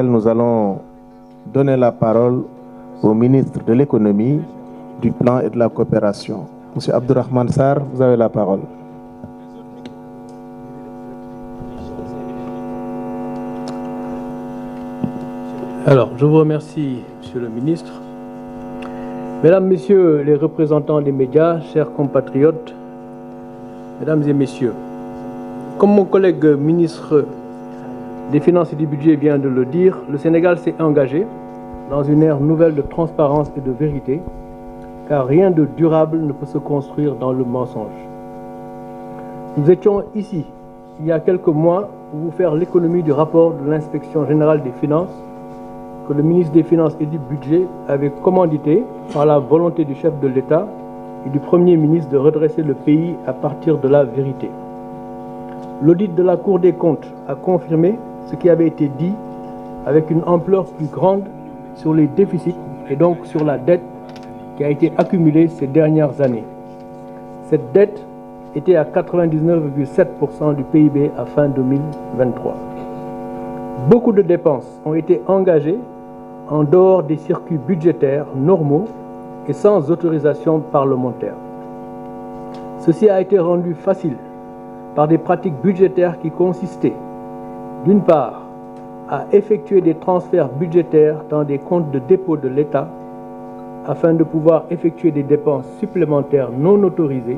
Nous allons donner la parole au ministre de l'économie, du plan et de la coopération. Monsieur Abdourahmane Sarr, vous avez la parole. Alors, je vous remercie, Monsieur le ministre. Mesdames, Messieurs les représentants des médias, chers compatriotes, Mesdames et Messieurs, comme mon collègue ministre des Finances et du Budget vient de le dire, le Sénégal s'est engagé dans une ère nouvelle de transparence et de vérité, car rien de durable ne peut se construire dans le mensonge. Nous étions ici, il y a quelques mois, pour vous faire l'économie du rapport de l'Inspection générale des finances que le ministre des Finances et du Budget avait commandité par la volonté du chef de l'État et du Premier ministre de redresser le pays à partir de la vérité. L'audit de la Cour des comptes a confirmé ce qui avait été dit avec une ampleur plus grande sur les déficits et donc sur la dette qui a été accumulée ces dernières années. Cette dette était à 99,7% du PIB à fin 2023. Beaucoup de dépenses ont été engagées en dehors des circuits budgétaires normaux et sans autorisation parlementaire. Ceci a été rendu facile par des pratiques budgétaires qui consistaient, d'une part, à effectuer des transferts budgétaires dans des comptes de dépôt de l'État afin de pouvoir effectuer des dépenses supplémentaires non autorisées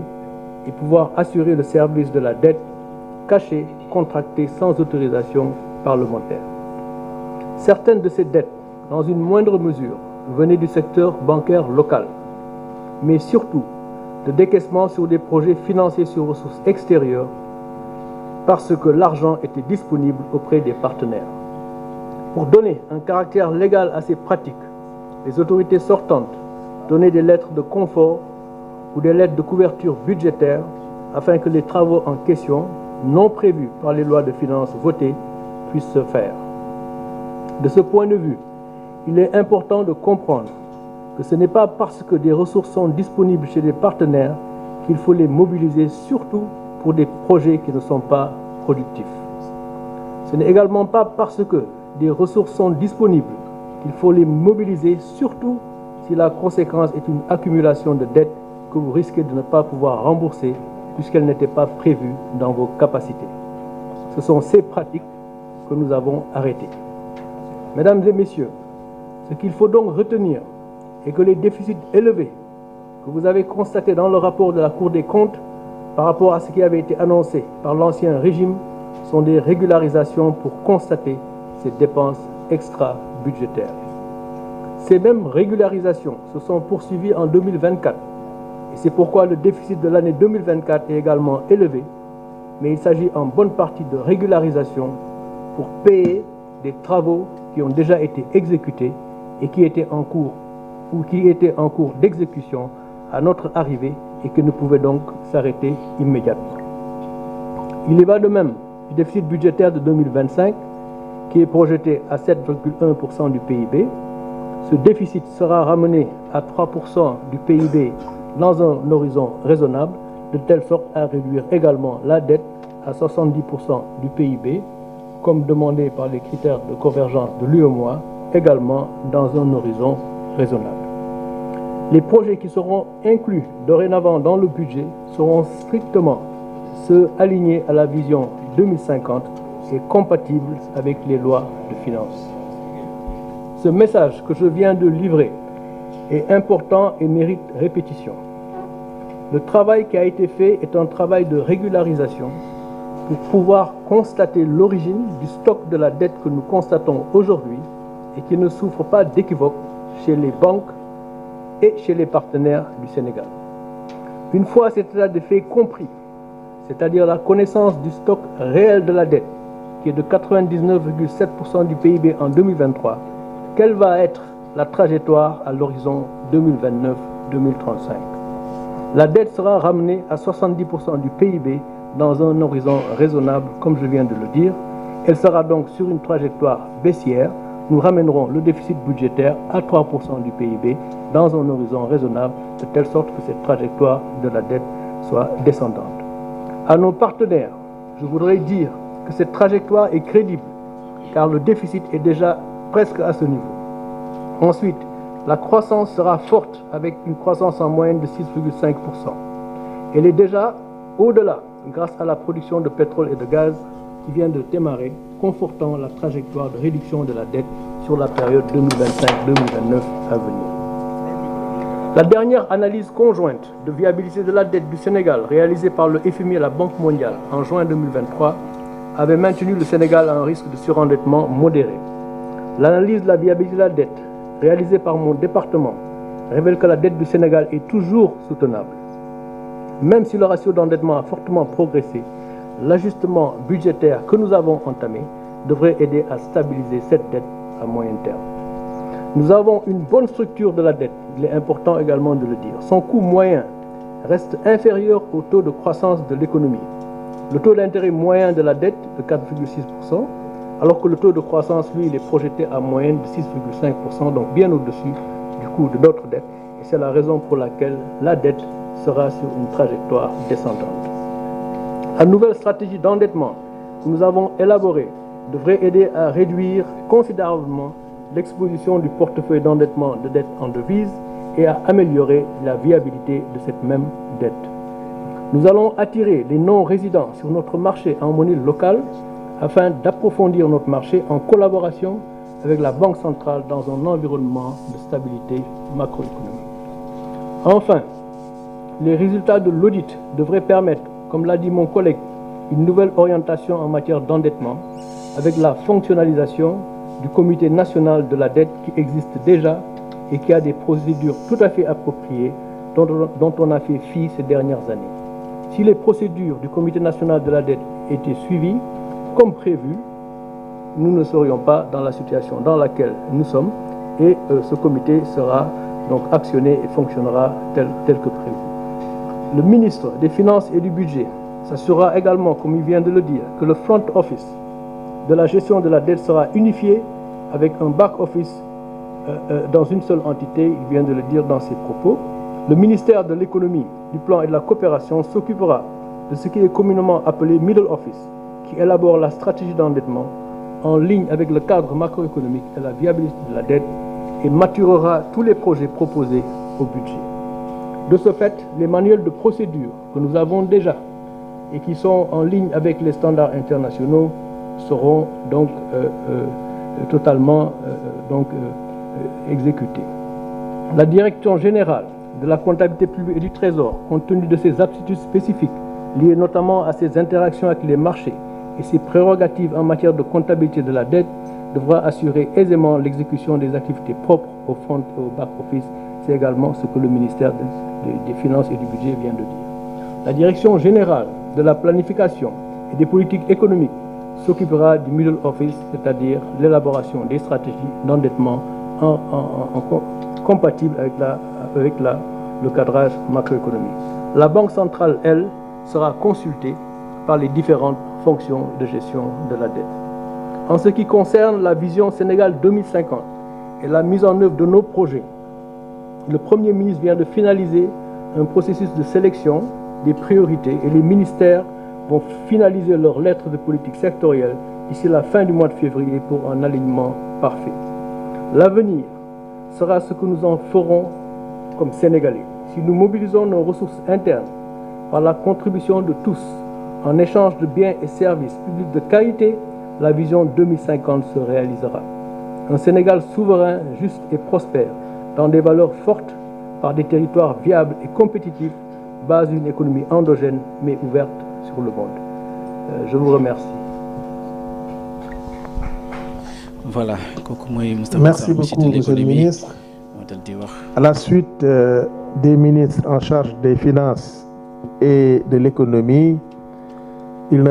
et pouvoir assurer le service de la dette cachée, contractée sans autorisation parlementaire. Certaines de ces dettes, dans une moindre mesure, venaient du secteur bancaire local, mais surtout de décaissements sur des projets financés sur ressources extérieures parce que l'argent était disponible auprès des partenaires. Pour donner un caractère légal à ces pratiques, les autorités sortantes donnaient des lettres de confort ou des lettres de couverture budgétaire afin que les travaux en question, non prévus par les lois de finances votées, puissent se faire. De ce point de vue, il est important de comprendre que ce n'est pas parce que des ressources sont disponibles chez les partenaires qu'il faut les mobiliser surtout pour des projets qui ne sont pas productifs. Ce n'est également pas parce que des ressources sont disponibles qu'il faut les mobiliser surtout si la conséquence est une accumulation de dettes que vous risquez de ne pas pouvoir rembourser puisqu'elles n'étaient pas prévues dans vos capacités. Ce sont ces pratiques que nous avons arrêtées. Mesdames et messieurs, ce qu'il faut donc retenir est que les déficits élevés que vous avez constatés dans le rapport de la Cour des comptes par rapport à ce qui avait été annoncé par l'ancien régime sont des régularisations pour constater ces dépenses extra-budgétaires. Ces mêmes régularisations se sont poursuivies en 2024 et c'est pourquoi le déficit de l'année 2024 est également élevé, mais il s'agit en bonne partie de régularisation pour payer des travaux qui ont déjà été exécutés et qui étaient en cours d'exécution à notre arrivée et qui ne pouvaient donc s'arrêter immédiatement. Il y va de même du déficit budgétaire de 2025 qui est projeté à 7,1% du PIB. Ce déficit sera ramené à 3% du PIB dans un horizon raisonnable, de telle sorte à réduire également la dette à 70% du PIB, comme demandé par les critères de convergence de l'UEMOA, également dans un horizon raisonnable. Les projets qui seront inclus dorénavant dans le budget seront strictement ceux alignés à la vision 2050 et compatibles avec les lois de finances. Ce message que je viens de livrer est important et mérite répétition. Le travail qui a été fait est un travail de régularisation pour pouvoir constater l'origine du stock de la dette que nous constatons aujourd'hui et qui ne souffre pas d'équivoque chez les banques et chez les partenaires du Sénégal. Une fois cet état de fait compris, c'est-à-dire la connaissance du stock réel de la dette, qui est de 99,7% du PIB en 2023, quelle va être la trajectoire à l'horizon 2029-2035? La dette sera ramenée à 70% du PIB dans un horizon raisonnable, comme je viens de le dire. Elle sera donc sur une trajectoire baissière. Nous ramènerons le déficit budgétaire à 3% du PIB dans un horizon raisonnable, de telle sorte que cette trajectoire de la dette soit descendante. À nos partenaires, je voudrais dire que cette trajectoire est crédible car le déficit est déjà presque à ce niveau. Ensuite, la croissance sera forte avec une croissance en moyenne de 6,5%. Elle est déjà au-delà grâce à la production de pétrole et de gaz qui vient de démarrer, confortant la trajectoire de réduction de la dette sur la période 2025-2029 à venir. La dernière analyse conjointe de viabilité de la dette du Sénégal réalisée par le FMI et la Banque mondiale en juin 2023 avait maintenu le Sénégal à un risque de surendettement modéré. L'analyse de la viabilité de la dette réalisée par mon département révèle que la dette du Sénégal est toujours soutenable. Même si le ratio d'endettement a fortement progressé, l'ajustement budgétaire que nous avons entamé devrait aider à stabiliser cette dette à moyen terme. Nous avons une bonne structure de la dette, il est important également de le dire. Son coût moyen reste inférieur au taux de croissance de l'économie. Le taux d'intérêt moyen de la dette de 4,6%, alors que le taux de croissance, lui, il est projeté à moyenne de 6,5%, donc bien au-dessus du coût de notre dette. Et c'est la raison pour laquelle la dette sera sur une trajectoire descendante. La nouvelle stratégie d'endettement que nous avons élaborée devrait aider à réduire considérablement l'exposition du portefeuille d'endettement de dette en devise et à améliorer la viabilité de cette même dette. Nous allons attirer les non-résidents sur notre marché en monnaie locale afin d'approfondir notre marché en collaboration avec la Banque centrale dans un environnement de stabilité macroéconomique. Enfin, les résultats de l'audit devraient permettre, comme l'a dit mon collègue, une nouvelle orientation en matière d'endettement avec la fonctionnalisation du Comité national de la dette qui existe déjà et qui a des procédures tout à fait appropriées dont on a fait fi ces dernières années. Si les procédures du Comité national de la dette étaient suivies comme prévu, nous ne serions pas dans la situation dans laquelle nous sommes et ce comité sera donc actionné et fonctionnera tel que prévu. Le ministre des Finances et du Budget s'assurera également, comme il vient de le dire, que le front office de la gestion de la dette sera unifié avec un back office dans une seule entité, il vient de le dire dans ses propos. Le ministère de l'économie, du plan et de la coopération s'occupera de ce qui est communément appelé middle office, qui élabore la stratégie d'endettement en ligne avec le cadre macroéconomique et la viabilité de la dette et maturera tous les projets proposés au budget. De ce fait, les manuels de procédure que nous avons déjà et qui sont en ligne avec les standards internationaux seront donc totalement exécutés. La Direction générale de la comptabilité publique et du Trésor, compte tenu de ses aptitudes spécifiques liées notamment à ses interactions avec les marchés et ses prérogatives en matière de comptabilité de la dette, devra assurer aisément l'exécution des activités propres au front et au back-office. C'est également ce que le ministère des Finances et du Budget vient de dire. La Direction générale de la planification et des politiques économiques s'occupera du middle office, c'est-à-dire l'élaboration des stratégies d'endettement compatibles avec le cadrage macroéconomique. La Banque centrale, elle, sera consultée par les différentes fonctions de gestion de la dette. En ce qui concerne la vision Sénégal 2050 et la mise en œuvre de nos projets, le Premier ministre vient de finaliser un processus de sélection des priorités et les ministères vont finaliser leurs lettres de politique sectorielle d'ici la fin du mois de février pour un alignement parfait. L'avenir sera ce que nous en ferons comme Sénégalais. Si nous mobilisons nos ressources internes par la contribution de tous, en échange de biens et services publics de qualité, la vision 2050 se réalisera. Un Sénégal souverain, juste et prospère, dans des valeurs fortes, par des territoires viables et compétitifs, base d'une économie endogène mais ouverte sur le monde. Je vous remercie. Voilà. Merci beaucoup, Monsieur le ministre. À la suite des ministres en charge des finances et de l'économie,